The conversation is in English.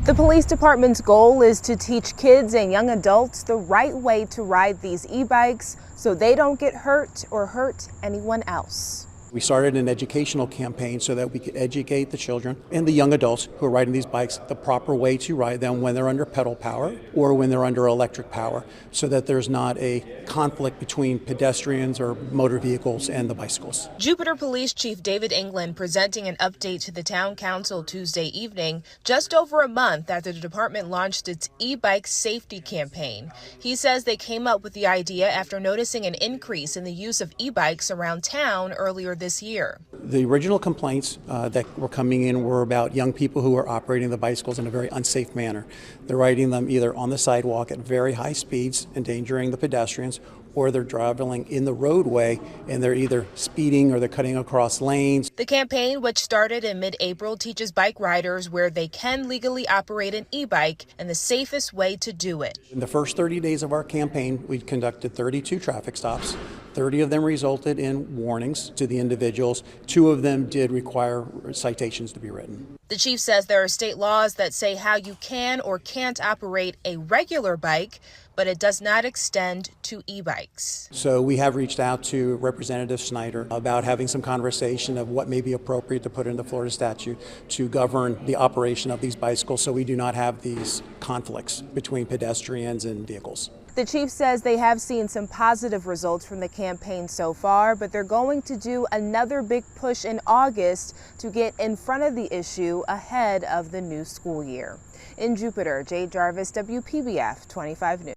The police department's goal is to teach kids and young adults the right way to ride these e-bikes so they don't get hurt or hurt anyone else. We started an educational campaign so that we could educate the children and the young adults who are riding these bikes the proper way to ride them when they're under pedal power or when they're under electric power, so that there's not a conflict between pedestrians or motor vehicles and the bicycles. Jupiter Police Chief David England presenting an update to the Town Council Tuesday evening, just over a month after the department launched its e-bike safety campaign. He says they came up with the idea after noticing an increase in the use of e-bikes around town earlier this year. The original complaints that were coming in were about young people who were operating the bicycles in a very unsafe manner. They're riding them either on the sidewalk at very high speeds, endangering the pedestrians, or they're traveling in the roadway and they're either speeding or they're cutting across lanes. The campaign, which started in mid-April, teaches bike riders where they can legally operate an e-bike and the safest way to do it. In the first 30 days of our campaign, we conducted 32 traffic stops. 30 of them resulted in warnings to the individuals. 2 of them did require citations to be written. The chief says there are state laws that say how you can or can't operate a regular bike, but it does not extend to e-bikes. So we have reached out to Representative Snyder about having some conversation of what may be appropriate to put in the Florida statute to govern the operation of these bicycles so we do not have these conflicts between pedestrians and vehicles. The chief says they have seen some positive results from the campaign so far, but they're going to do another big push in August to get in front of the issue ahead of the new school year. In Jupiter, Jade Jarvis, WPBF 25 News.